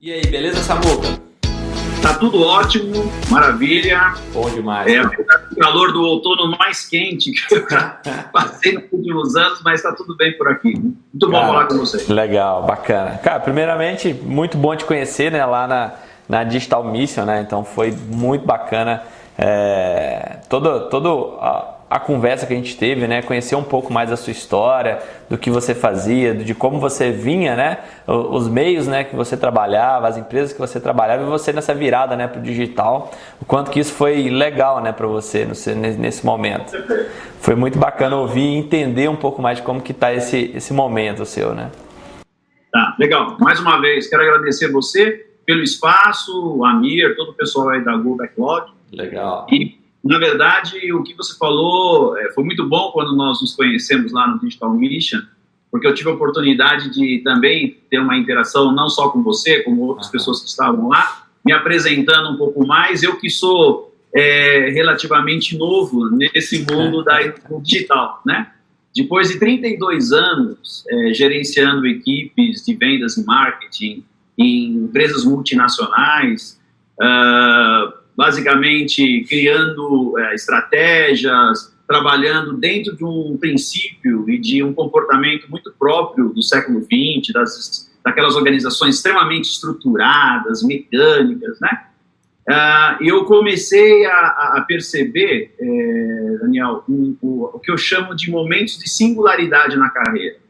E aí, beleza, Samuca? Tá tudo ótimo, maravilha. Bom demais. O calor do outono mais quente que eu já passei nos últimos anos, mas tá tudo bem por aqui. Muito bom falar com você. Legal, bacana. Cara, primeiramente, muito bom te conhecer, né, lá na Digital Mission, né? Então foi muito bacana toda a conversa que a gente teve, né? Conhecer um pouco mais da sua história, do que você fazia, de como você vinha, né? Os meios, né, que você trabalhava, as empresas que você trabalhava, e você nessa virada, né, para o digital, o quanto que isso foi legal, né, para você nesse momento. Foi muito bacana ouvir e entender um pouco mais de como que está esse momento seu, né? Tá, legal. Mais uma vez, quero agradecer você pelo espaço, o Amir, todo o pessoal aí da Go Backlog. Legal. E, na verdade, o que você falou foi muito bom quando nós nos conhecemos lá no Digital Mission, porque eu tive a oportunidade de também ter uma interação não só com você, como outras pessoas que estavam lá, me apresentando um pouco mais. Eu que sou relativamente novo nesse mundo do digital, né? Depois de 32 anos gerenciando equipes de vendas e marketing em empresas multinacionais, basicamente criando estratégias, trabalhando dentro de um princípio e de um comportamento muito próprio do século XX, daquelas organizações extremamente estruturadas, mecânicas, né? Eu comecei a perceber, Daniel, o que eu chamo de momentos de singularidade na carreira.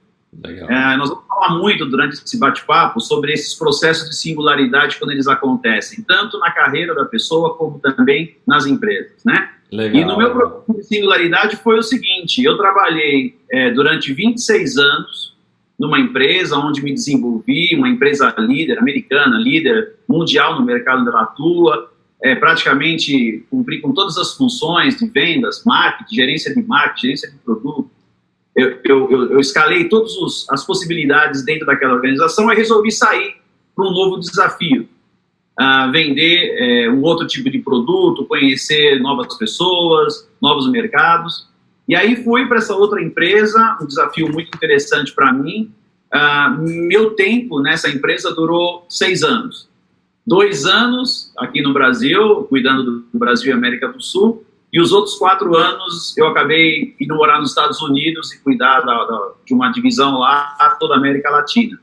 Legal. Nós vamos falar muito durante esse bate-papo sobre esses processos de singularidade quando eles acontecem, tanto na carreira da pessoa como também nas empresas, né? Legal. E no meu processo de singularidade foi o seguinte: eu trabalhei durante 26 anos numa empresa onde me desenvolvi, uma empresa líder, americana, líder mundial no mercado onde ela atua, praticamente cumpri com todas as funções de vendas, marketing, gerência de produto. Eu escalei todas as possibilidades dentro daquela organização e resolvi sair para um novo desafio. Vender um outro tipo de produto, conhecer novas pessoas, novos mercados. E aí fui para essa outra empresa, um desafio muito interessante para mim. Meu tempo nessa empresa durou 6 anos. 2 anos aqui no Brasil, cuidando do Brasil e América do Sul, e os outros 4 anos eu acabei indo morar nos Estados Unidos e cuidar de uma divisão lá, toda a América Latina.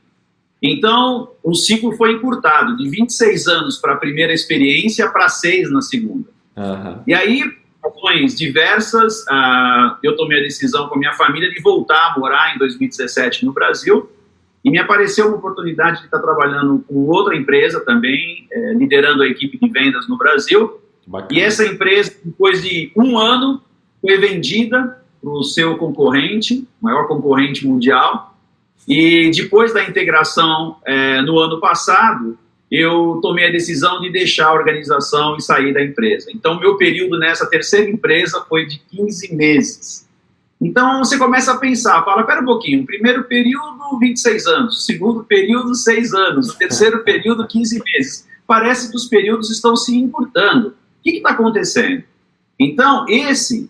Então, o ciclo foi encurtado, de 26 anos para a primeira experiência para 6 na segunda. Uhum. E aí, por razões diversas, eu tomei a decisão com a minha família de voltar a morar em 2017 no Brasil, e me apareceu uma oportunidade de estar trabalhando com outra empresa também, liderando a equipe de vendas no Brasil. Bacana. E essa empresa, depois de 1 ano, foi vendida para o seu concorrente, maior concorrente mundial. E depois da integração no ano passado, eu tomei a decisão de deixar a organização e sair da empresa. Então, meu período nessa terceira empresa foi de 15 meses. Então, você começa a pensar, fala, pera um pouquinho, primeiro período, 26 anos, segundo período, 6 anos, terceiro período, 15 meses. Parece que os períodos estão se encurtando. O que está acontecendo? Então, esses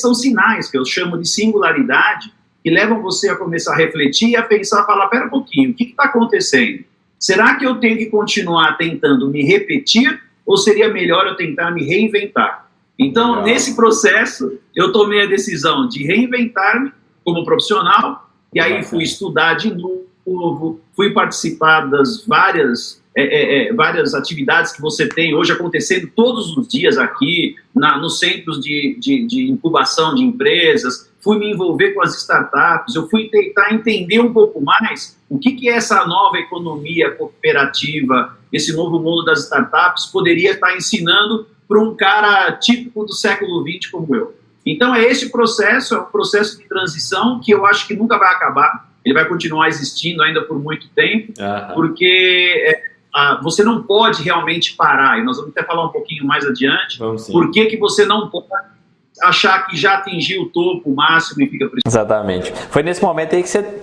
são sinais que eu chamo de singularidade, que levam você a começar a refletir e a pensar, falar, pera um pouquinho, o que está acontecendo? Será que eu tenho que continuar tentando me repetir ou seria melhor eu tentar me reinventar? Então, nesse processo, eu tomei a decisão de reinventar-me como profissional, e aí fui estudar de novo, fui participar das várias atividades que você tem hoje acontecendo todos os dias aqui, nos centros de incubação de empresas, fui me envolver com as startups, eu fui tentar entender um pouco mais o que é essa nova economia cooperativa, esse novo mundo das startups poderia estar ensinando para um cara típico do século XX como eu. Então esse processo, é um processo de transição que eu acho que nunca vai acabar, ele vai continuar existindo ainda por muito tempo, porque você não pode realmente parar, e nós vamos até falar um pouquinho mais adiante, por que você não pode achar que já atingiu o topo máximo e fica precisando. Exatamente. Foi nesse momento aí que você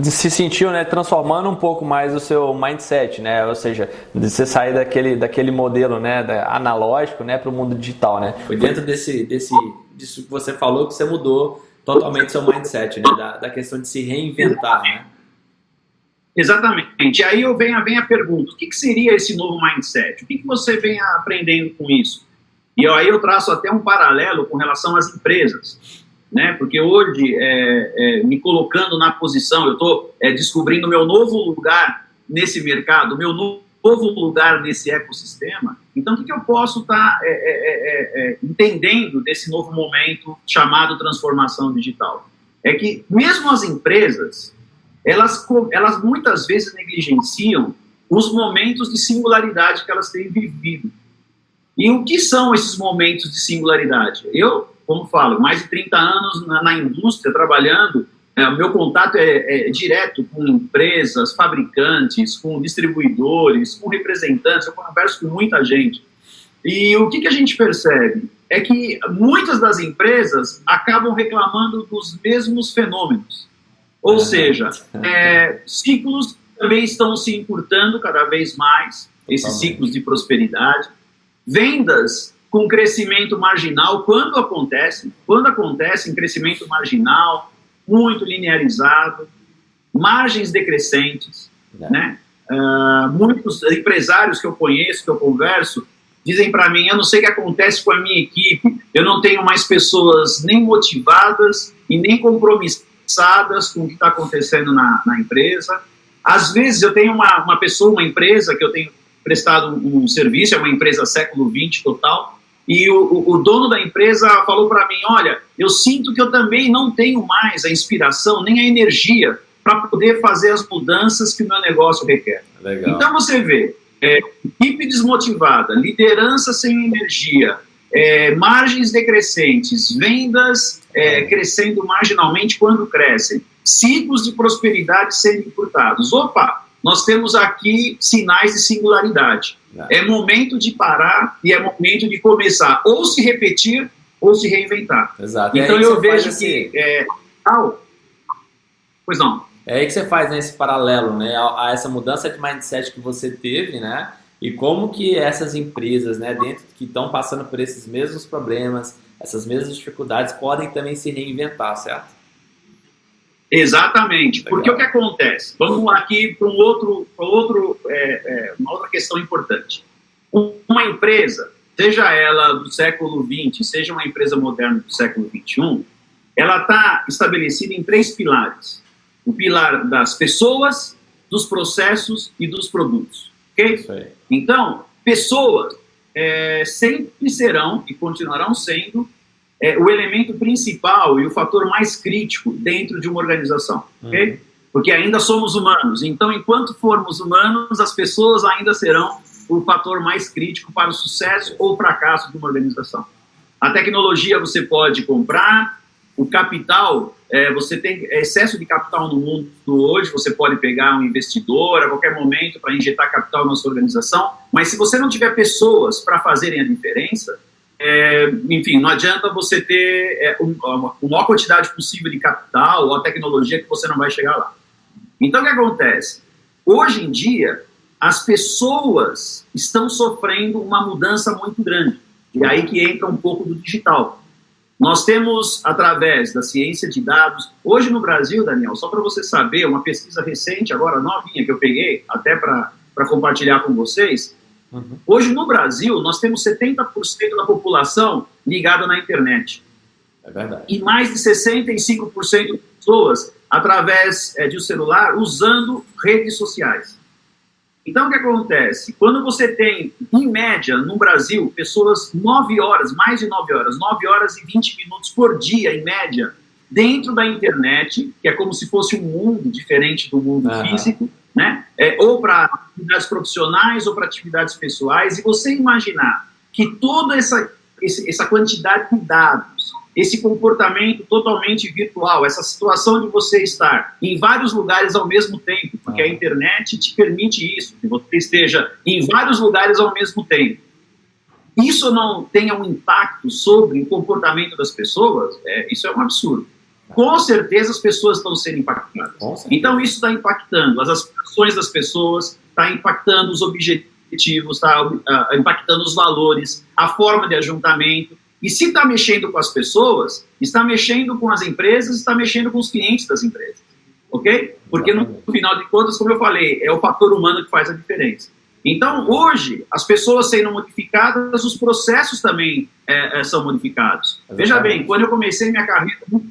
se sentiu, né, transformando um pouco mais o seu mindset, né, ou seja, de você sair daquele modelo, né, analógico, né, para o mundo digital, né. Foi dentro disso que você falou que você mudou totalmente seu mindset, né, da questão de se reinventar, né. Exatamente. E aí vem a pergunta, o que seria esse novo mindset? O que você vem aprendendo com isso? E aí eu traço até um paralelo com relação às empresas, né? Porque hoje, me colocando na posição, eu estou descobrindo meu novo lugar nesse mercado, meu novo lugar nesse ecossistema. Então, o que eu posso estar entendendo desse novo momento chamado transformação digital? É que mesmo as empresas, elas muitas vezes negligenciam os momentos de singularidade que elas têm vivido. E o que são esses momentos de singularidade? Eu, como falo, mais de 30 anos na indústria, trabalhando, o meu contato é direto com empresas, fabricantes, com distribuidores, com representantes, eu converso com muita gente. E o que a gente percebe? É que muitas das empresas acabam reclamando dos mesmos fenômenos. Ou seja, ciclos também estão se encurtando cada vez mais, esses ciclos de prosperidade. Vendas com crescimento marginal, quando acontece em crescimento marginal, muito linearizado, margens decrescentes, né? Muitos empresários que eu conheço, que eu converso, dizem para mim, eu não sei o que acontece com a minha equipe, eu não tenho mais pessoas nem motivadas e nem compromissadas com o que está acontecendo na empresa. Às vezes eu tenho uma empresa que eu tenho prestado um serviço, é uma empresa século XX total, e o dono da empresa falou para mim, olha, eu sinto que eu também não tenho mais a inspiração, nem a energia para poder fazer as mudanças que o meu negócio requer. Legal. Então você vê, equipe desmotivada, liderança sem energia, margens decrescentes, vendas crescendo marginalmente quando crescem, ciclos de prosperidade sendo encurtados. Opa! Nós temos aqui sinais de singularidade. É momento de parar e é momento de começar ou se repetir ou se reinventar. Exato. Então eu vejo que... Pois não. É aí que você faz, né, esse paralelo, né, a essa mudança de mindset que você teve, né, e como que essas empresas, né, dentro que estão passando por esses mesmos problemas, essas mesmas dificuldades, podem também se reinventar, certo? Exatamente, legal. Porque o que acontece? Vamos lá aqui para uma outra questão importante. Uma empresa, seja ela do século XX, seja uma empresa moderna do século XXI, ela está estabelecida em 3 pilares. O pilar das pessoas, dos processos e dos produtos. Okay? Então, pessoas sempre serão e continuarão sendo o elemento principal e o fator mais crítico dentro de uma organização, ok? Porque ainda somos humanos, então enquanto formos humanos, as pessoas ainda serão o fator mais crítico para o sucesso ou fracasso de uma organização. A tecnologia você pode comprar, o capital, você tem excesso de capital no mundo hoje, você pode pegar um investidor a qualquer momento para injetar capital na sua organização, mas se você não tiver pessoas para fazerem a diferença, enfim, não adianta você ter a maior quantidade possível de capital ou a tecnologia que você não vai chegar lá. Então, o que acontece? Hoje em dia, as pessoas estão sofrendo uma mudança muito grande. E aí que entra um pouco do digital. Nós temos, através da ciência de dados, hoje no Brasil, Daniel, só para você saber, uma pesquisa recente, agora novinha, que eu peguei até para compartilhar com vocês. Hoje no Brasil, nós temos 70% da população ligada na internet. É verdade. E mais de 65% de pessoas através de um celular usando redes sociais. Então, o que acontece? Quando você tem, em média, no Brasil, pessoas 9 horas, mais de 9 horas, 9 horas e 20 minutos por dia, em média, dentro da internet, que é como se fosse um mundo diferente do mundo físico, né? Ou para atividades profissionais ou para atividades pessoais, e você imaginar que toda essa quantidade de dados, esse comportamento totalmente virtual, essa situação de você estar em vários lugares ao mesmo tempo, porque a internet te permite isso, que você esteja em vários lugares ao mesmo tempo. Isso não tenha um impacto sobre o comportamento das pessoas, isso é um absurdo. Com certeza as pessoas estão sendo impactadas. Então isso está impactando as aspirações das pessoas, está impactando os objetivos, está impactando os valores, a forma de ajuntamento. E se está mexendo com as pessoas, está mexendo com as empresas, está mexendo com os clientes das empresas. ok? Porque no final de contas, como eu falei, é o fator humano que faz a diferença. Então, hoje, as pessoas sendo modificadas, os processos também são modificados. Veja bem, quando eu comecei minha carreira, muito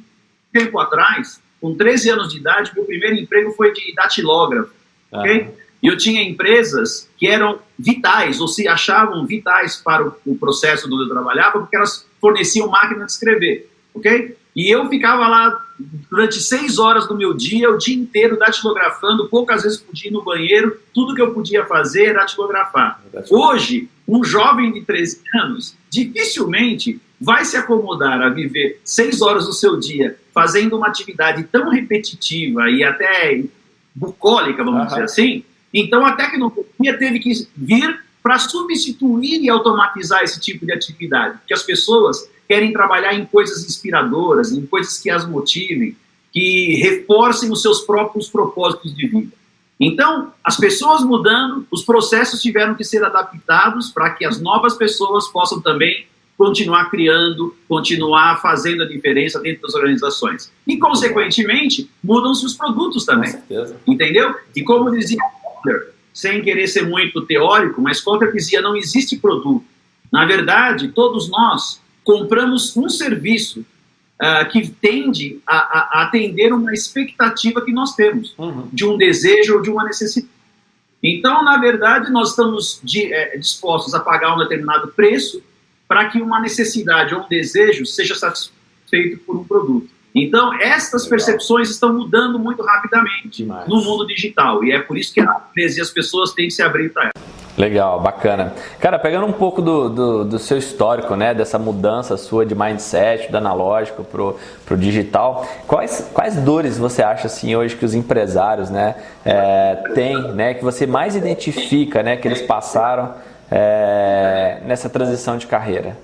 tempo atrás, com 13 anos de idade, meu primeiro emprego foi de datilógrafo, ok? E eu tinha empresas que eram vitais, ou se achavam vitais para o processo onde eu trabalhava, porque elas forneciam máquina de escrever, ok? E eu ficava lá durante 6 horas do meu dia, o dia inteiro datilografando, poucas vezes podia ir no banheiro, tudo que eu podia fazer era datilografar. Hoje, um jovem de 13 anos dificilmente vai se acomodar a viver 6 horas do seu dia fazendo uma atividade tão repetitiva e até bucólica, vamos dizer assim. Então a tecnologia teve que vir para substituir e automatizar esse tipo de atividade, porque as pessoas querem trabalhar em coisas inspiradoras, em coisas que as motivem, que reforcem os seus próprios propósitos de vida. Então, as pessoas mudando, os processos tiveram que ser adaptados para que as novas pessoas possam também continuar criando, continuar fazendo a diferença dentro das organizações. E, consequentemente, mudam-se os produtos também. Com certeza. Entendeu? E como dizia Kotler, sem querer ser muito teórico, mas Kotler dizia, não existe produto. Na verdade, todos nós compramos um serviço que tende a atender uma expectativa que nós temos, de um desejo ou de uma necessidade. Então, na verdade, nós estamos dispostos a pagar um determinado preço para que uma necessidade ou um desejo seja satisfeito por um produto. Então, estas percepções estão mudando muito rapidamente no mundo digital, e é por isso que a empresa e as pessoas têm que se abrir para ela. Legal, bacana. Cara, pegando um pouco do seu histórico, né, dessa mudança sua de mindset, do analógico pro digital, quais dores você acha assim hoje que os empresários, né, têm, né, que você mais identifica, né, que eles passaram nessa transição de carreira?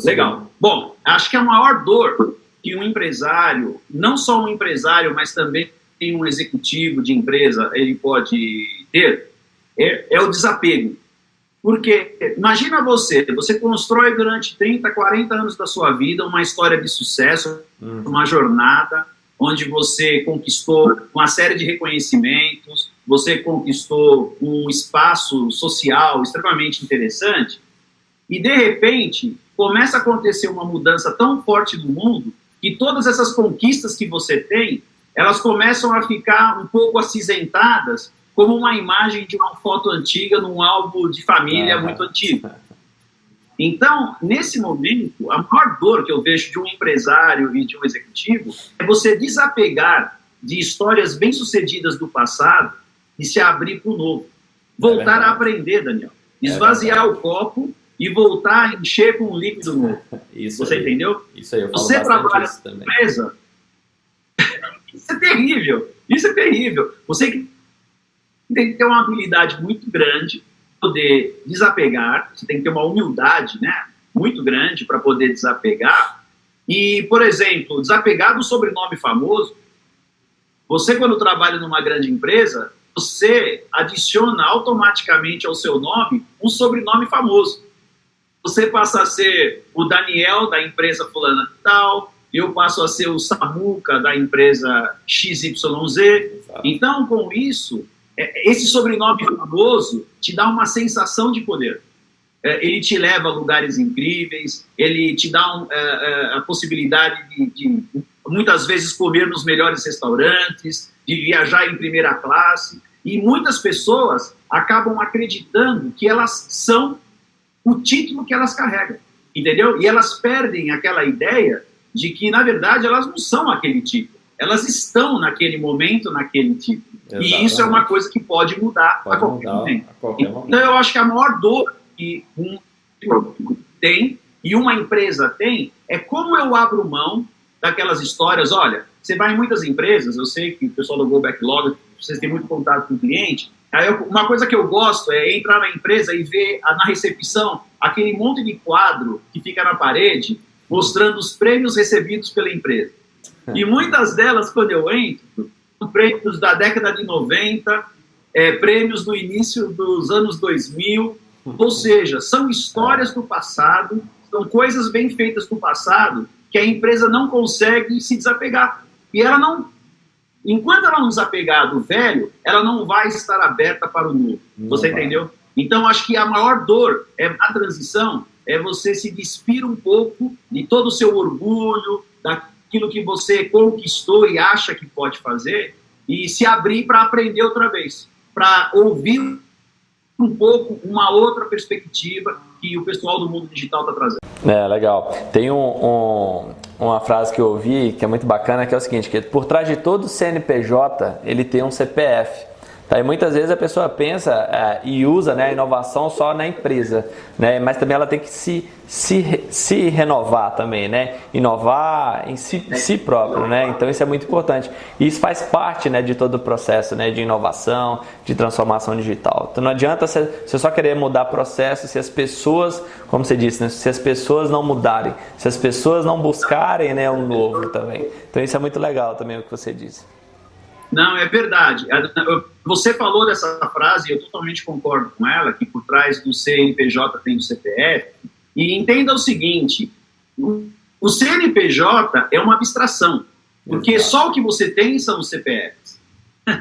Legal. Bom, acho que a maior dor que um empresário, não só um empresário, mas também um executivo de empresa, ele pode ter, é o desapego. Porque, imagina você constrói durante 30, 40 anos da sua vida uma história de sucesso, uma jornada, onde você conquistou uma série de reconhecimentos, você conquistou um espaço social extremamente interessante, e de repente começa a acontecer uma mudança tão forte no mundo que todas essas conquistas que você tem, elas começam a ficar um pouco acinzentadas, como uma imagem de uma foto antiga num álbum de família muito antigo. Então, nesse momento, a maior dor que eu vejo de um empresário e de um executivo é você desapegar de histórias bem-sucedidas do passado e se abrir para o novo. Voltar a aprender, Daniel. Esvaziar o copo e voltar a encher com um líquido novo. Você aí, entendeu? Isso aí, eu falo você trabalha na empresa... Isso é terrível. Isso é terrível. Você tem que ter uma habilidade muito grande para poder desapegar. Você tem que ter uma humildade, né, muito grande para poder desapegar. E, por exemplo, desapegar do sobrenome famoso. Você, quando trabalha numa grande empresa, você adiciona automaticamente ao seu nome um sobrenome famoso. Você passa a ser o Daniel da empresa fulana tal, eu passo a ser o Samuca da empresa XYZ. Exato. Então, com isso, esse sobrenome famoso te dá uma sensação de poder. Ele te leva a lugares incríveis, ele te dá a possibilidade de, muitas vezes, comer nos melhores restaurantes, de viajar em primeira classe. E muitas pessoas acabam acreditando que elas são o título que elas carregam, entendeu? E elas perdem aquela ideia de que, na verdade, elas não são aquele título. Elas estão naquele momento, naquele título. Exatamente. E isso é uma coisa que pode mudar a qualquer momento. Então, eu acho que a maior dor que um tem e uma empresa tem é como eu abro mão daquelas histórias. Olha, você vai em muitas empresas, eu sei que o pessoal do Go Backlog, vocês têm muito contato com o cliente. Aí uma coisa que eu gosto é entrar na empresa e ver na recepção aquele monte de quadro que fica na parede mostrando os prêmios recebidos pela empresa. E muitas delas, quando eu entro, são prêmios da década de 90, prêmios do início dos anos 2000, ou seja, são histórias do passado, são coisas bem feitas do passado que a empresa não consegue se desapegar. E ela não, enquanto ela não desapegar do velho, ela não vai estar aberta para o novo. Você entendeu? Então, acho que a maior dor é a transição, é você se despir um pouco de todo o seu orgulho, daquilo que você conquistou e acha que pode fazer, e se abrir para aprender outra vez, para ouvir um pouco uma outra perspectiva que o pessoal do mundo digital está trazendo. Legal. Tem uma frase que eu ouvi que é muito bacana, que é o seguinte, que por trás de todo CNPJ, ele tem um CPF. Tá? E muitas vezes a pessoa pensa e usa, né, a inovação só na empresa, né? Mas também ela tem que se renovar também, né? Inovar em si próprio, né? Então isso é muito importante. E isso faz parte, né, de todo o processo, né, de inovação, de transformação digital. Então não adianta você só querer mudar processo se as pessoas, como você disse, né, se as pessoas não mudarem, se as pessoas não buscarem, né, um novo também. Então isso é muito legal também o que você disse. Não, é verdade. Você falou dessa frase, eu totalmente concordo com ela, que por trás do CNPJ tem o CPF. E entenda o seguinte, o CNPJ é uma abstração, porque só o que você tem são os CPFs.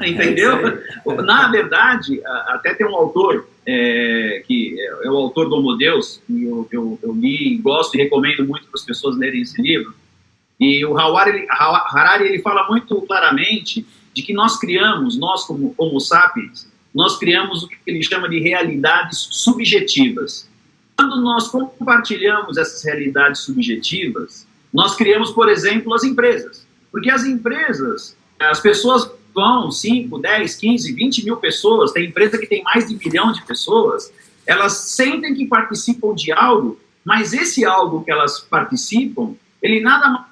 Entendeu? Na verdade, até tem um autor, que é o autor do Homo Deus, que eu li, gosto e recomendo muito para as pessoas lerem esse livro. E o Harari ele fala muito claramente de que nós como Homo sapiens, nós criamos o que ele chama de realidades subjetivas. Quando nós compartilhamos essas realidades subjetivas, nós criamos, por exemplo, as empresas. Porque as empresas, as pessoas vão 5, 10, 15, 20 mil pessoas, tem empresa que tem mais de 1 milhão de pessoas, elas sentem que participam de algo, mas esse algo que elas participam, ele nada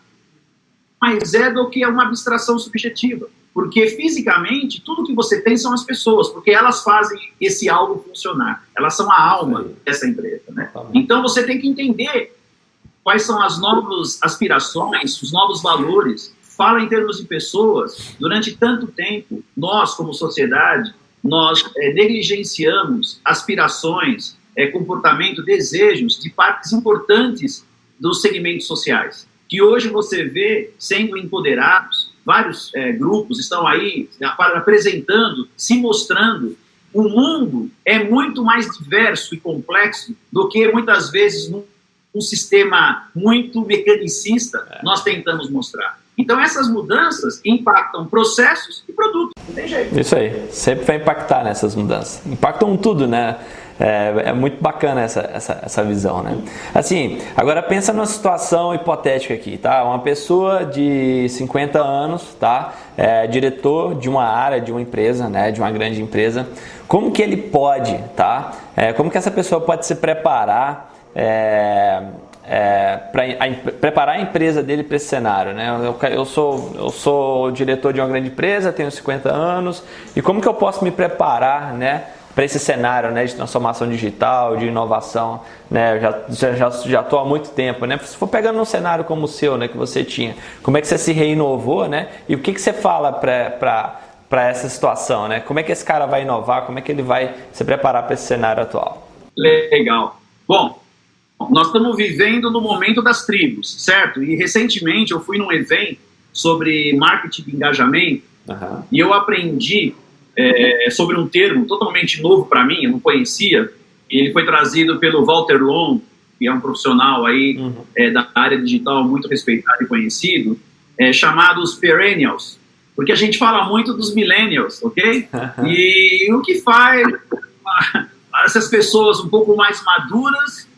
mais é do que uma abstração subjetiva. Porque fisicamente, tudo que você tem são as pessoas, porque elas fazem esse algo funcionar. Elas são a alma dessa empresa, né? Então você tem que entender quais são as novas aspirações, os novos valores. Fala em termos de pessoas. Durante tanto tempo, nós como sociedade, nós negligenciamos aspirações, comportamento, desejos de partes importantes dos segmentos sociais, que hoje você vê sendo empoderados. Vários grupos estão aí apresentando, se mostrando. O mundo é muito mais diverso e complexo do que muitas vezes num sistema muito mecanicista nós tentamos mostrar. Então essas mudanças impactam processos e produtos, não tem jeito. Isso aí, sempre vai impactar nessas mudanças. Impactam tudo, né? É muito bacana essa visão, né? Assim, agora pensa numa situação hipotética aqui, tá? Uma pessoa de 50 anos, tá? Diretor de uma área, de uma empresa, né? De uma grande empresa. Como que ele pode, tá? Como que essa pessoa pode se preparar para preparar a empresa dele para esse cenário, né? Eu sou diretor de uma grande empresa, tenho 50 anos, e como que eu posso me preparar, né, para esse cenário, né, de transformação digital, de inovação, né? Eu já estou há muito tempo, né? Se for pegando um cenário como o seu, né, que você tinha, como é que você se reinovou, né? E o que você fala para essa situação, né? Como é que esse cara vai inovar? Como é que ele vai se preparar para esse cenário atual? Legal. Bom, nós estamos vivendo no momento das tribos, certo? E recentemente eu fui num evento sobre marketing de engajamento e eu aprendi sobre um termo totalmente novo para mim, eu não conhecia. Ele foi trazido pelo Walter Long, que é um profissional aí da área digital muito respeitado e conhecido, chamados perennials, porque a gente fala muito dos millennials, ok? E o que faz essas pessoas um pouco mais maduras,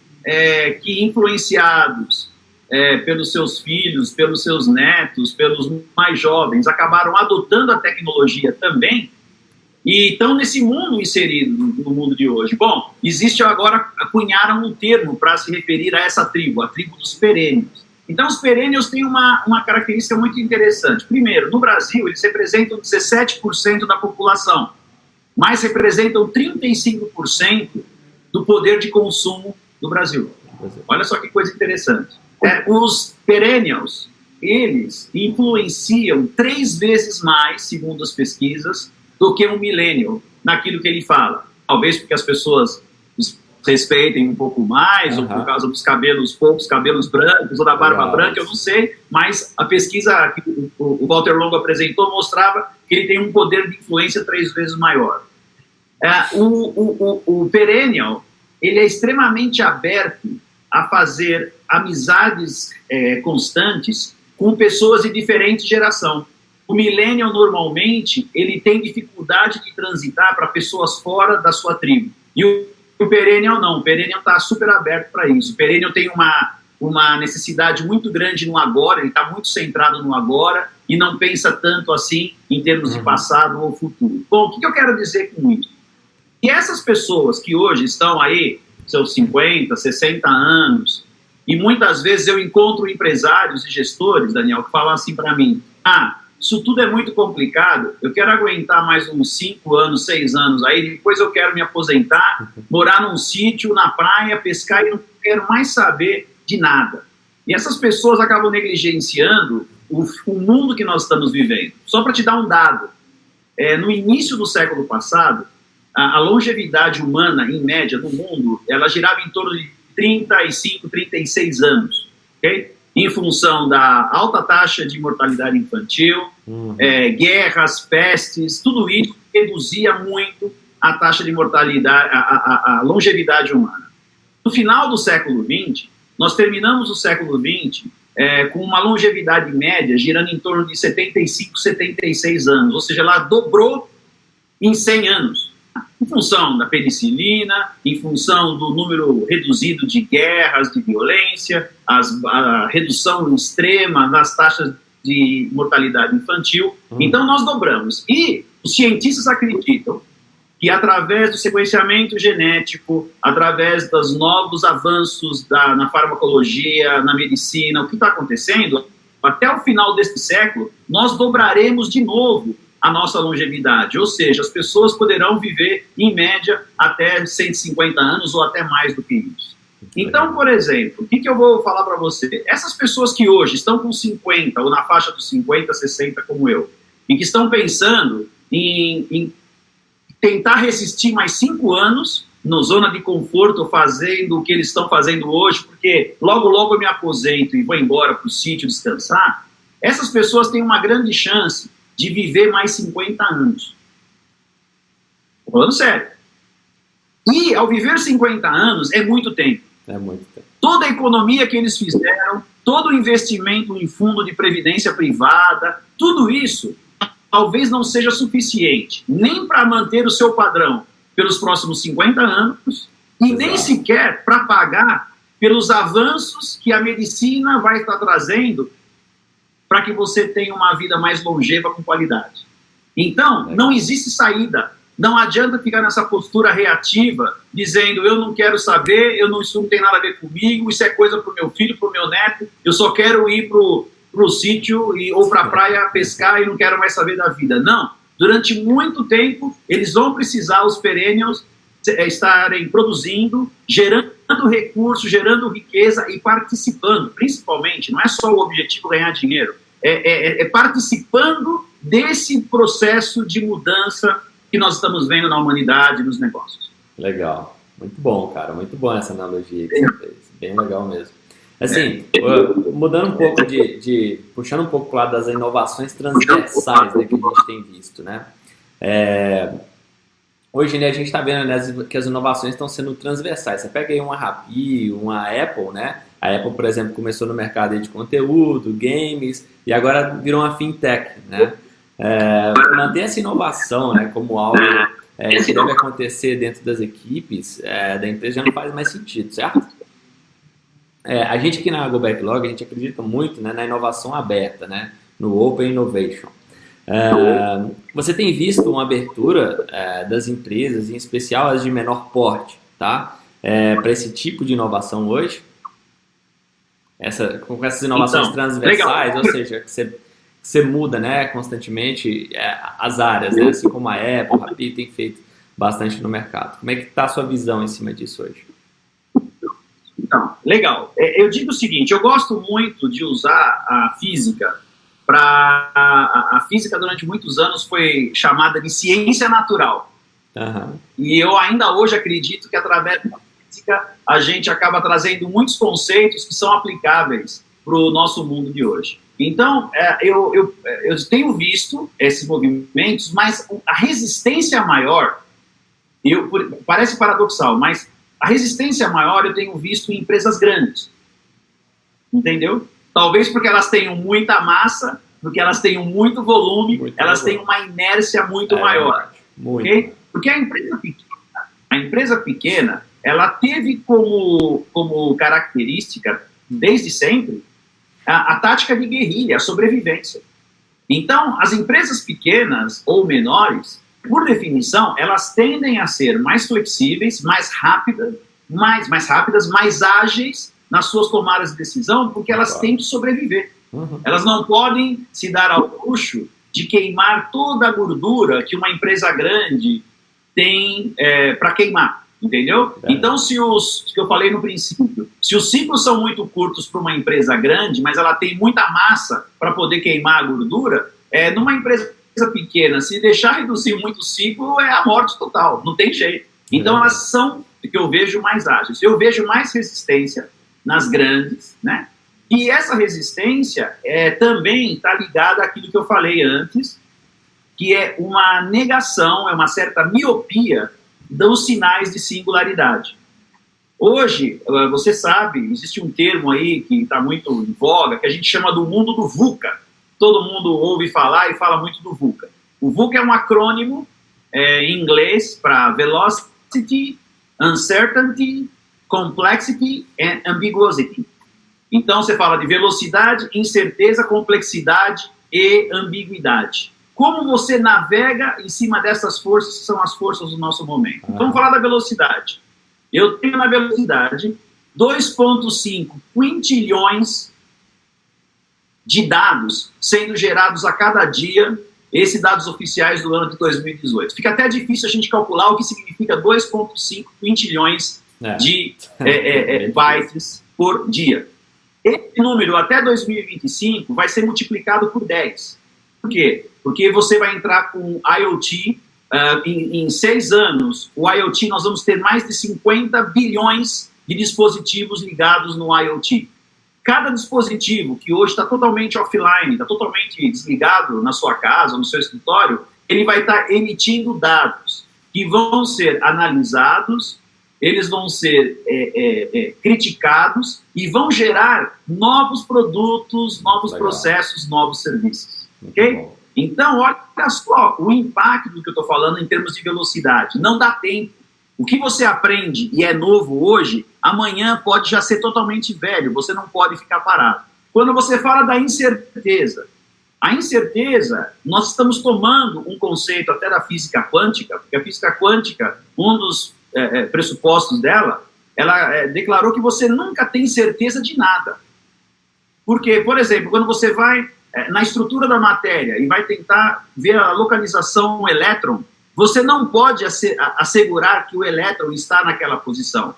que influenciados pelos seus filhos, pelos seus netos, pelos mais jovens, acabaram adotando a tecnologia também, e estão nesse mundo inserido no mundo de hoje. Bom, existe agora, cunharam um termo para se referir a essa tribo, a tribo dos perênios. Então, os perênios têm uma característica muito interessante. Primeiro, no Brasil, eles representam 17% da população, mas representam 35% do poder de consumo do Brasil. Olha só que coisa interessante. Os perennials, eles influenciam 3 vezes mais, segundo as pesquisas, do que um millennial naquilo que ele fala. Talvez porque as pessoas respeitem um pouco mais, ou por causa dos poucos cabelos brancos, ou da barba branca, eu não sei, mas a pesquisa que o Walter Longo apresentou mostrava que ele tem um poder de influência 3 vezes maior. O Perennial, ele é extremamente aberto a fazer amizades constantes com pessoas de diferente geração. O Millennial, normalmente, ele tem dificuldade de transitar para pessoas fora da sua tribo. E o Perennial não, o Perennial está super aberto para isso. O Perennial tem uma necessidade muito grande no agora, ele está muito centrado no agora e não pensa tanto assim em termos de passado ou futuro. Bom, o que eu quero dizer com isso? E essas pessoas que hoje estão aí, seus 50, 60 anos, e muitas vezes eu encontro empresários e gestores, Daniel, que falam assim para mim, isso tudo é muito complicado, eu quero aguentar mais uns 5 anos, 6 anos aí, depois eu quero me aposentar, morar num sítio, na praia, pescar e não quero mais saber de nada. E essas pessoas acabam negligenciando o mundo que nós estamos vivendo. Só para te dar um dado, no início do século passado, a longevidade humana, em média, no mundo, ela girava em torno de 35, 36 anos, ok? Em função da alta taxa de mortalidade infantil, guerras, pestes, tudo isso reduzia muito a taxa de mortalidade, a longevidade humana. No final do século XX, nós terminamos o século XX com uma longevidade média girando em torno de 75, 76 anos, ou seja, ela dobrou em 100 anos. Em função da penicilina, em função do número reduzido de guerras, de violência, a redução extrema nas taxas de mortalidade infantil. Então, nós dobramos. E os cientistas acreditam que, através do sequenciamento genético, através dos novos avanços na farmacologia, na medicina, o que está acontecendo, até o final deste século, nós dobraremos de novo a nossa longevidade, ou seja, as pessoas poderão viver, em média, até 150 anos ou até mais do que isso. Então, por exemplo, o que eu vou falar para você? Essas pessoas que hoje estão com 50, ou na faixa dos 50, 60, como eu, e que estão pensando em tentar resistir mais 5 anos, na zona de conforto, fazendo o que eles estão fazendo hoje, porque logo, logo eu me aposento e vou embora para o sítio descansar, essas pessoas têm uma grande chance de viver mais 50 anos. Estou falando sério. E, ao viver 50 anos, é muito tempo. É muito tempo. Toda a economia que eles fizeram, todo o investimento em fundo de previdência privada, tudo isso talvez não seja suficiente nem para manter o seu padrão pelos próximos 50 anos e nem sequer para pagar pelos avanços que a medicina vai estar trazendo para que você tenha uma vida mais longeva com qualidade. Então, não existe saída. Não adianta ficar nessa postura reativa, dizendo, eu não quero saber, isso não tem nada a ver comigo, isso é coisa para o meu filho, para o meu neto, eu só quero ir para o sítio ou para a praia pescar e não quero mais saber da vida. Não. Durante muito tempo, eles vão precisar, os perennials, estarem produzindo, gerando recursos, gerando riqueza e participando, principalmente, não é só o objetivo ganhar dinheiro, é participando desse processo de mudança que nós estamos vendo na humanidade, nos negócios. Legal, muito bom, cara, muito bom essa analogia que você fez, bem legal mesmo. Assim, mudando um pouco puxando um pouco para o lado das inovações transversais, né, que a gente tem visto, né? Hoje, né, a gente está vendo, né, que as inovações estão sendo transversais. Você pega aí uma Rappi, uma Apple, né? A Apple, por exemplo, começou no mercado de conteúdo, games, e agora virou uma fintech, né? Manter essa inovação, né, como algo que deve acontecer dentro das equipes da empresa já não faz mais sentido, certo? A gente aqui na Go Backlog, a gente acredita muito, né, na inovação aberta, né, no Open Innovation. Você tem visto uma abertura das empresas, em especial as de menor porte, tá? Para esse tipo de inovação hoje? Com essas inovações transversais, legal. Ou seja, que você muda, né, constantemente as áreas, né, assim como a Apple, a Rappi tem feito bastante no mercado. Como é que está a sua visão em cima disso hoje? Então, legal. Eu digo o seguinte, eu gosto muito de usar a física a física durante muitos anos foi chamada de ciência natural. E eu ainda hoje acredito que através a gente acaba trazendo muitos conceitos que são aplicáveis para o nosso mundo de hoje. Então, eu tenho visto esses movimentos, mas a resistência maior, parece paradoxal, mas a resistência maior eu tenho visto em empresas grandes, entendeu? Talvez porque elas tenham muita massa, porque elas tenham muito volume, elas têm uma inércia muito maior. Okay? Porque a empresa pequena, ela teve como característica, desde sempre, a tática de guerrilha, a sobrevivência. Então, as empresas pequenas ou menores, por definição, elas tendem a ser mais flexíveis, mais rápidas, mais ágeis nas suas tomadas de decisão, porque elas têm que sobreviver. Elas não podem se dar ao luxo de queimar toda a gordura que uma empresa grande tem para queimar. Entendeu? Então, que eu falei no princípio, se os ciclos são muito curtos para uma empresa grande, mas ela tem muita massa para poder queimar a gordura, numa empresa pequena, se deixar reduzir muito o ciclo, é a morte total, não tem jeito. Então, elas são, que eu vejo, mais ágeis. Eu vejo mais resistência nas grandes, né? E essa resistência também está ligada àquilo que eu falei antes, que é uma negação, é uma certa miopia dos sinais de singularidade. Hoje, você sabe, existe um termo aí que está muito em voga, que a gente chama do mundo do VUCA. Todo mundo ouve falar e fala muito do VUCA. O VUCA é um acrônimo em inglês para Velocity, Uncertainty, Complexity and Ambiguity. Então, você fala de velocidade, incerteza, complexidade e ambiguidade. Como você navega em cima dessas forças, que são as forças do nosso momento. Vamos falar da velocidade. Eu tenho na velocidade 2,5 quintilhões de dados sendo gerados a cada dia, esses dados oficiais do ano de 2018. Fica até difícil a gente calcular o que significa 2,5 quintilhões de bytes por dia. Esse número até 2025 vai ser multiplicado por 10. Por quê? Porque você vai entrar com IoT, em 6 anos, o IoT, nós vamos ter mais de 50 bilhões de dispositivos ligados no IoT. Cada dispositivo que hoje está totalmente offline, está totalmente desligado na sua casa, no seu escritório, ele vai estar emitindo dados que vão ser analisados, eles vão ser criticados e vão gerar novos produtos, novos processos, novos serviços. Ok? Então, olha só o impacto do que eu estou falando em termos de velocidade. Não dá tempo. O que você aprende e é novo hoje, amanhã pode já ser totalmente velho. Você não pode ficar parado. Quando você fala da incerteza, a incerteza, nós estamos tomando um conceito até da física quântica, porque a física quântica, um dos pressupostos dela, ela declarou que você nunca tem certeza de nada. Porque, por exemplo, quando você vai na estrutura da matéria e vai tentar ver a localização do elétron, você não pode assegurar que o elétron está naquela posição.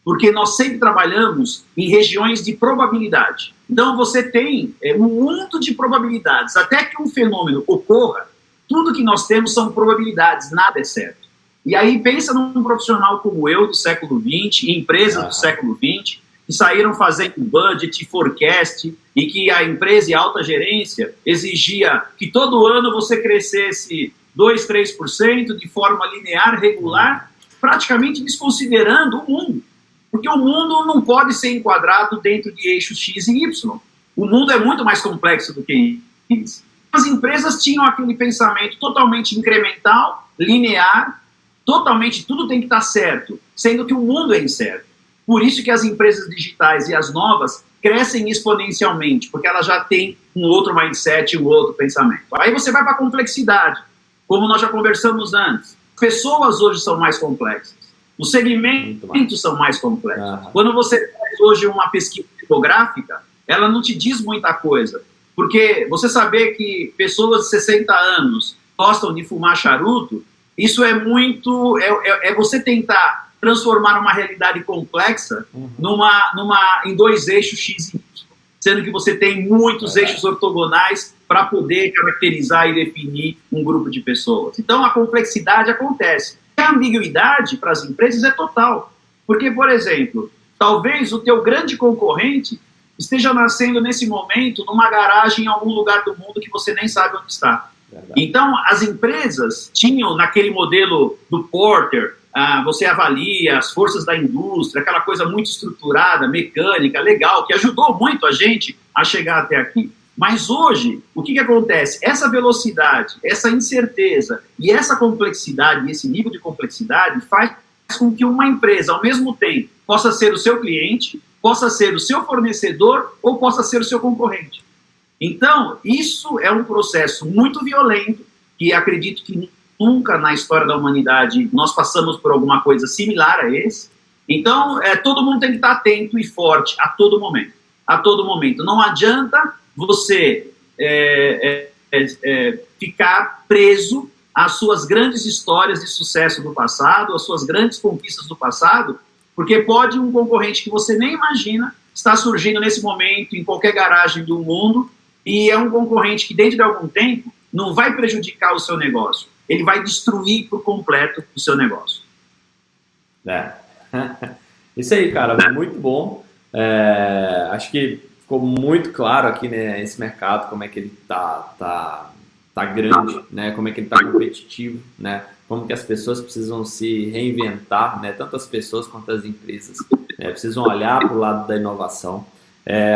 Porque nós sempre trabalhamos em regiões de probabilidade. Então você tem um mundo de probabilidades. Até que um fenômeno ocorra, tudo que nós temos são probabilidades, nada é certo. E aí pensa num profissional como eu, do século XX, empresas do século XX, que saíram fazendo budget, forecast, e que a empresa e a alta gerência exigia que todo ano você crescesse 2%, 3% de forma linear, regular, praticamente desconsiderando o mundo. Porque o mundo não pode ser enquadrado dentro de eixos X e Y. O mundo é muito mais complexo do que isso. As empresas tinham aquele pensamento totalmente incremental, linear, totalmente tudo tem que estar certo, sendo que o mundo é incerto. Por isso que as empresas digitais e as novas crescem exponencialmente, porque elas já têm um outro mindset, um outro pensamento. Aí você vai para a complexidade, como nós já conversamos antes. Pessoas hoje são mais complexas. Os segmentos são mais complexos. Quando você faz hoje uma pesquisa tipográfica, ela não te diz muita coisa. Porque você saber que pessoas de 60 anos gostam de fumar charuto, isso é muito... É você tentar transformar uma realidade complexa em 2 eixos X e Y, sendo que você tem muitos eixos ortogonais para poder caracterizar e definir um grupo de pessoas. Então, a complexidade acontece. A ambiguidade para as empresas é total. Porque, por exemplo, talvez o teu grande concorrente esteja nascendo nesse momento numa garagem em algum lugar do mundo que você nem sabe onde está. Verdade. Então, as empresas tinham naquele modelo do Porter, você avalia as forças da indústria, aquela coisa muito estruturada, mecânica, legal, que ajudou muito a gente a chegar até aqui. Mas hoje, o que acontece? Essa velocidade, essa incerteza e essa complexidade, esse nível de complexidade faz com que uma empresa, ao mesmo tempo, possa ser o seu cliente, possa ser o seu fornecedor ou possa ser o seu concorrente. Então, isso é um processo muito violento, que acredito que nunca na história da humanidade nós passamos por alguma coisa similar a esse. Então, todo mundo tem que estar atento e forte a todo momento. A todo momento. Não adianta você ficar preso às suas grandes histórias de sucesso do passado, às suas grandes conquistas do passado, porque pode um concorrente que você nem imagina estar surgindo nesse momento em qualquer garagem do mundo, e é um concorrente que dentro de algum tempo não vai prejudicar o seu negócio, ele vai destruir por completo o seu negócio. Isso aí, cara, muito bom. Acho que ficou muito claro aqui, né, esse mercado, como é que ele tá grande, né, como é que ele tá competitivo, né, como que as pessoas precisam se reinventar, né, tanto as pessoas quanto as empresas, né, precisam olhar para o lado da inovação.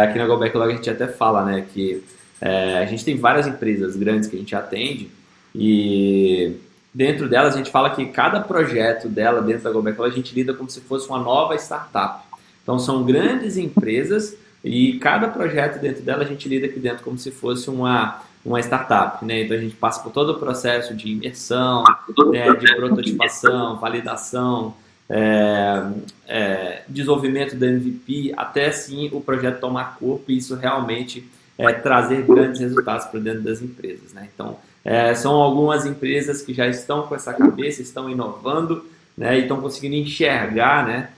Aqui na Go Backlog a gente até fala, né, que a gente tem várias empresas grandes que a gente atende e dentro delas a gente fala que cada projeto dela dentro da Go Backlog a gente lida como se fosse uma nova startup. Então são grandes empresas e cada projeto dentro dela a gente lida aqui dentro como se fosse uma startup, né? Então a gente passa por todo o processo de imersão, né, de prototipação, validação, desenvolvimento da MVP, até sim o projeto tomar corpo e isso realmente trazer grandes resultados para dentro das empresas, né? Então são algumas empresas que já estão com essa cabeça, estão inovando, né, e estão conseguindo enxergar, né,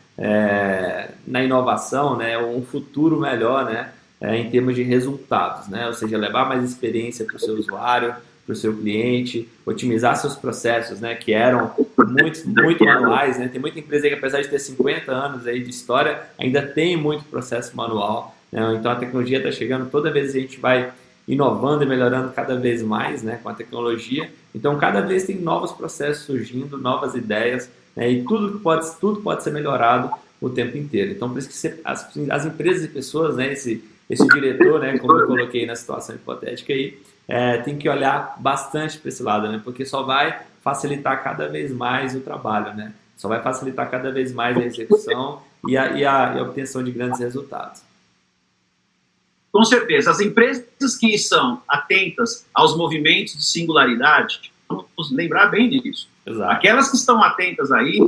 na inovação, né, um futuro melhor, né, em termos de resultados, né, ou seja, levar mais experiência para o seu usuário, para o seu cliente, otimizar seus processos, né, que eram muito manuais, né, tem muita empresa que apesar de ter 50 anos aí de história, ainda tem muito processo manual, né, então a tecnologia está chegando, toda vez a gente vai inovando e melhorando cada vez mais, né, com a tecnologia, então cada vez tem novos processos surgindo, novas ideias, né, e tudo pode ser melhorado o tempo inteiro. Então, por isso que as empresas e pessoas, né, esse diretor, né, como eu coloquei na situação hipotética aí, tem que olhar bastante para esse lado, né, porque só vai facilitar cada vez mais o trabalho, né, só vai facilitar cada vez mais a execução e a obtenção de grandes resultados. Com certeza, as empresas que são atentas aos movimentos de singularidade, vamos lembrar bem disso. Exato. Aquelas que estão atentas aí,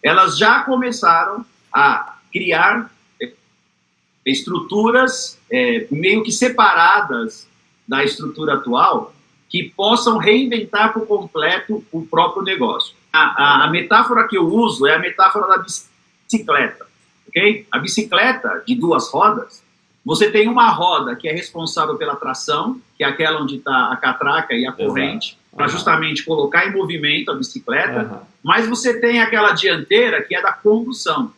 elas já começaram a criar estruturas meio que separadas da estrutura atual, que possam reinventar por completo o próprio negócio. A metáfora que eu uso é a metáfora da bicicleta, ok? A bicicleta de duas rodas, você tem uma roda que é responsável pela tração, que é aquela onde está a catraca e a corrente, para justamente colocar em movimento a bicicleta, mas você tem aquela dianteira que é da condução.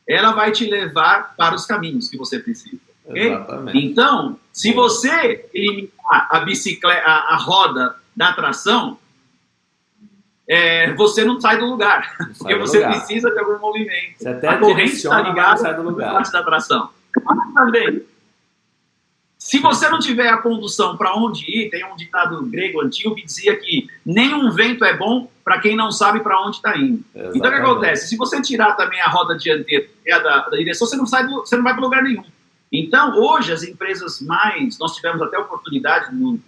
Ela vai te levar para os caminhos que você precisa. Okay? Então, se você eliminar a bicicleta, a roda da tração, você não sai do lugar, porque você precisa de algum movimento. Você até a corrente está ligada à parte da tração. Mas também, se você não tiver a condução para onde ir, tem um ditado grego antigo que dizia que nenhum vento é bom para quem não sabe para onde está indo. Exatamente. Então o que acontece? Se você tirar também a roda dianteira da direção, você não vai para lugar nenhum. Então, hoje, as empresas nós tivemos até a oportunidade no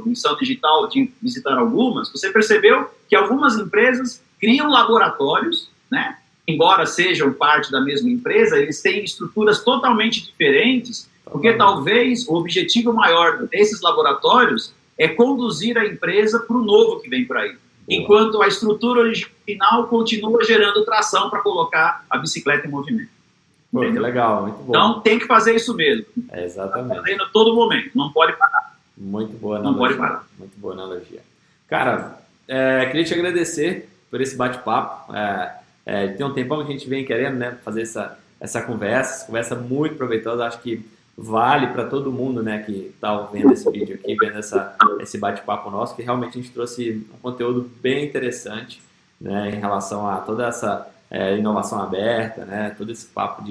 Missão Digital de visitar algumas, você percebeu que algumas empresas criam laboratórios, né? Embora sejam parte da mesma empresa, eles têm estruturas totalmente diferentes, porque talvez o objetivo maior desses laboratórios é conduzir a empresa para o novo que vem por aí. Enquanto a estrutura original continua gerando tração para colocar a bicicleta em movimento. Pô, que legal, muito bom. Então tem que fazer isso mesmo. Exatamente. Fazendo a todo momento, não pode parar. Muito boa analogia. Não pode parar. Muito boa analogia. Cara, queria te agradecer por esse bate-papo. Tem um tempão que a gente vem querendo, né, fazer essa conversa muito proveitosa, acho que vale para todo mundo, né, que está vendo esse vídeo aqui, vendo esse bate-papo nosso, que realmente a gente trouxe um conteúdo bem interessante, né, em relação a toda essa inovação aberta, né, todo esse papo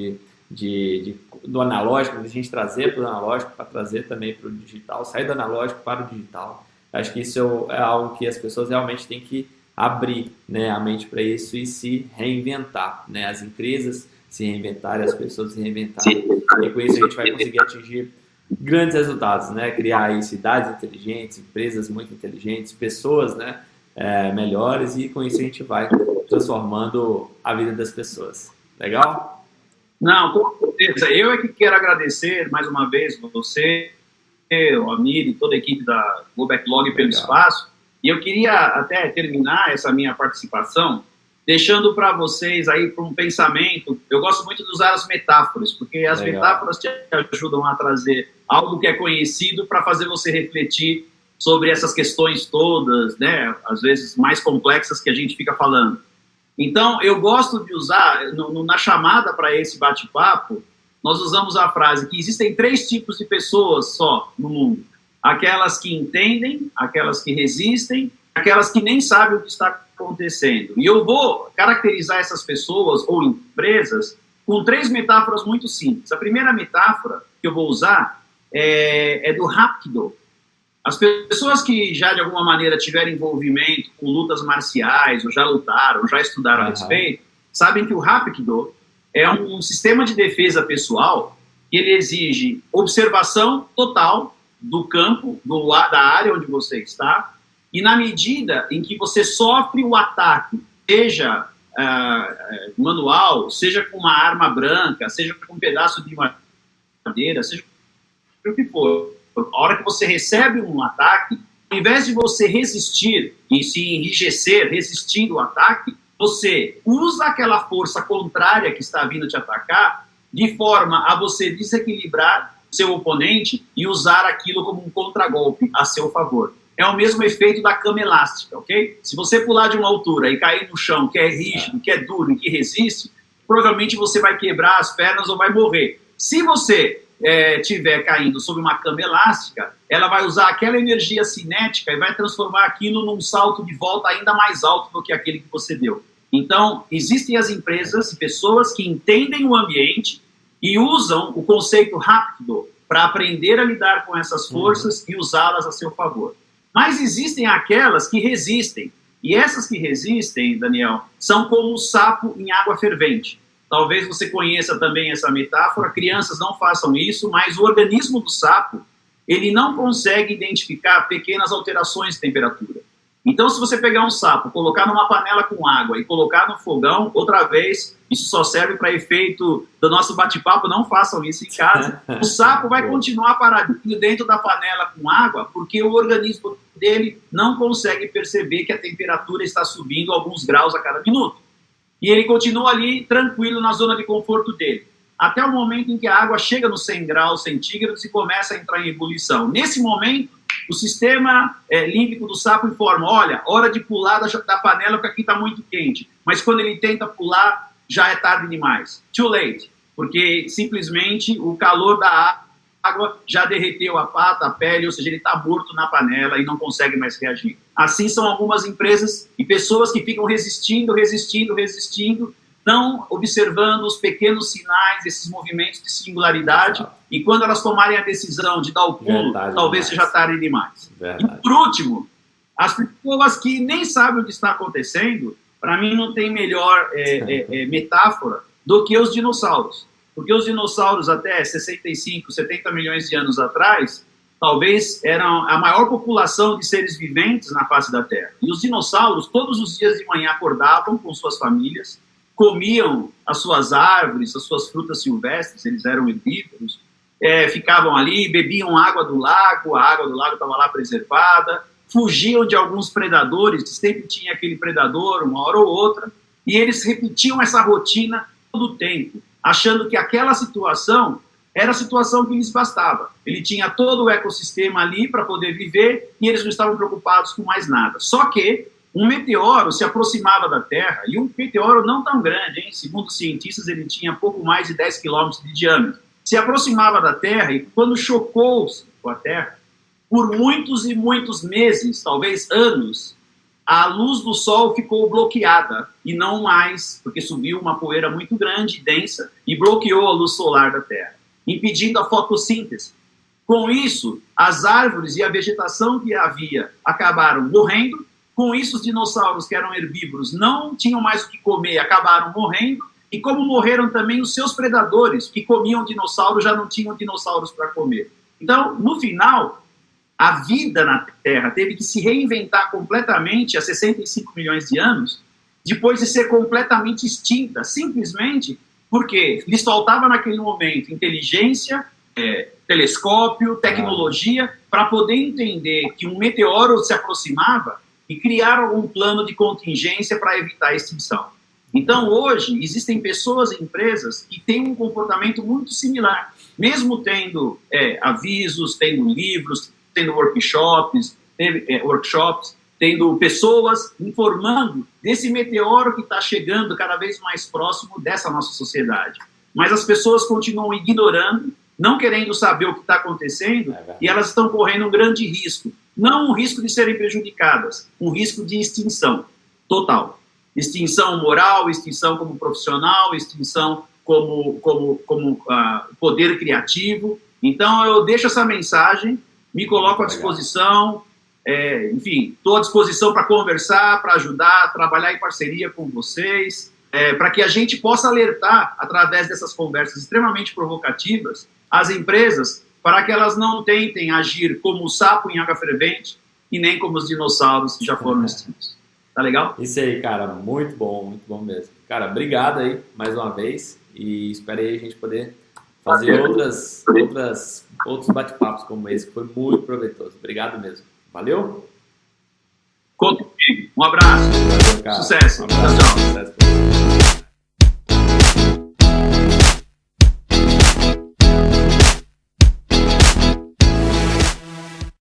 do analógico, de a gente trazer para o analógico, para trazer também para o digital, sair do analógico para o digital. Acho que isso é algo que as pessoas realmente têm que abrir, né, a mente para isso e se reinventar, né, as empresas se reinventarem, as pessoas se reinventarem. E com isso a gente vai conseguir atingir grandes resultados, né, criar aí cidades inteligentes, empresas muito inteligentes, pessoas, né, melhores, e com isso a gente vai transformando a vida das pessoas. Legal? Não, com certeza. Eu é que quero agradecer mais uma vez você, o Amir e toda a equipe da Go Backlog pelo espaço. E eu queria até terminar essa minha participação deixando para vocês aí para um pensamento. Eu gosto muito de usar as metáforas, porque as metáforas te ajudam a trazer algo que é conhecido para fazer você refletir sobre essas questões todas, né, às vezes mais complexas que a gente fica falando. Então, eu gosto de usar, na chamada para esse bate-papo, nós usamos a frase que existem 3 tipos de pessoas só no mundo. Aquelas que entendem, aquelas que resistem, aquelas que nem sabem o que está acontecendo. E eu vou caracterizar essas pessoas ou empresas com 3 metáforas muito simples. A primeira metáfora que eu vou usar é do Hapkido. As pessoas que já de alguma maneira tiveram envolvimento com lutas marciais, ou já lutaram, já estudaram a respeito, sabem que o Hapkido é um sistema de defesa pessoal que ele exige observação total do campo, da área onde você está, e na medida em que você sofre o ataque, seja manual, seja com uma arma branca, seja com um pedaço de madeira, seja o que for, a hora que você recebe um ataque, ao invés de você resistir e se enrijecer resistindo ao ataque, você usa aquela força contrária que está vindo te atacar de forma a você desequilibrar seu oponente e usar aquilo como um contragolpe a seu favor. É o mesmo efeito da cama elástica, ok? Se você pular de uma altura e cair no chão que é rígido, que é duro e que resiste, provavelmente você vai quebrar as pernas ou vai morrer. Se você estiver caindo sobre uma cama elástica, ela vai usar aquela energia cinética e vai transformar aquilo num salto de volta ainda mais alto do que aquele que você deu. Então, existem as empresas e pessoas que entendem o ambiente e usam o conceito Hapkido para aprender a lidar com essas forças e usá-las a seu favor. Mas existem aquelas que resistem. E essas que resistem, Daniel, são como o sapo em água fervente. Talvez você conheça também essa metáfora. Crianças não façam isso, mas o organismo do sapo, ele não consegue identificar pequenas alterações de temperatura. Então, se você pegar um sapo, colocar numa panela com água e colocar no fogão, outra vez, isso só serve para efeito do nosso bate-papo, não façam isso em casa. O sapo vai continuar paradinho dentro da panela com água, porque o organismo dele não consegue perceber que a temperatura está subindo alguns graus a cada minuto. E ele continua ali tranquilo na zona de conforto dele, até o momento em que a água chega nos 100 graus centígrados e começa a entrar em ebulição. Nesse momento, o sistema límbico do sapo informa, olha, hora de pular da panela porque aqui está muito quente. Mas quando ele tenta pular, já é tarde demais. Too late, porque simplesmente o calor da água já derreteu a pata, a pele, ou seja, ele está morto na panela e não consegue mais reagir. Assim são algumas empresas e pessoas que ficam resistindo, estão observando os pequenos sinais, esses movimentos de singularidade, e quando elas tomarem a decisão de dar o pulo, talvez seja tarde demais. E por último, as pessoas que nem sabem o que está acontecendo, para mim não tem melhor metáfora do que os dinossauros. Porque os dinossauros até 65, 70 milhões de anos atrás, talvez eram a maior população de seres viventes na face da Terra. E os dinossauros, todos os dias de manhã, acordavam com suas famílias, comiam as suas árvores, as suas frutas silvestres, eles eram herbívoros, ficavam ali, bebiam água do lago, a água do lago estava lá preservada, fugiam de alguns predadores, sempre tinha aquele predador, uma hora ou outra, e eles repetiam essa rotina todo o tempo, achando que aquela situação era a situação que lhes bastava. Ele tinha todo o ecossistema ali para poder viver e eles não estavam preocupados com mais nada. Só que, um meteoro se aproximava da Terra, e um meteoro não tão grande, hein? Segundo os cientistas, ele tinha pouco mais de 10 quilômetros de diâmetro. Se aproximava da Terra e quando chocou-se com a Terra, por muitos e muitos meses, talvez anos, a luz do Sol ficou bloqueada e não mais, porque subiu uma poeira muito grande, densa, e bloqueou a luz solar da Terra, impedindo a fotossíntese. Com isso, as árvores e a vegetação que havia acabaram morrendo. Com isso, os dinossauros que eram herbívoros não tinham mais o que comer, acabaram morrendo. E como morreram também os seus predadores, que comiam dinossauros, já não tinham dinossauros para comer. Então, no final, a vida na Terra teve que se reinventar completamente há 65 milhões de anos, depois de ser completamente extinta, simplesmente porque lhes faltava naquele momento inteligência, telescópio, tecnologia, para poder entender que um meteoro se aproximava e criar algum plano de contingência para evitar a extinção. Então, hoje, existem pessoas e empresas que têm um comportamento muito similar, mesmo tendo avisos, tendo livros, tendo workshops, tendo pessoas informando desse meteoro que está chegando cada vez mais próximo dessa nossa sociedade. Mas as pessoas continuam ignorando, não querendo saber o que está acontecendo, e elas estão correndo um grande risco. Não um risco de serem prejudicadas, um risco de extinção total. Extinção moral, extinção como profissional, extinção como poder criativo. Então, eu deixo essa mensagem, me coloco à disposição, enfim, estou à disposição para conversar, para ajudar, trabalhar em parceria com vocês, para que a gente possa alertar, através dessas conversas extremamente provocativas, as empresas, para que elas não tentem agir como o sapo em água fervente e nem como os dinossauros que já foram extintos. Tá legal? Isso aí, cara, muito bom mesmo. Cara, obrigado aí mais uma vez e espero aí a gente poder fazer outros bate-papos como esse, que foi muito proveitoso. Obrigado mesmo. Valeu? Conta comigo. Um abraço. Valeu, cara. Sucesso. Um abraço. Tchau, tchau. Sucesso.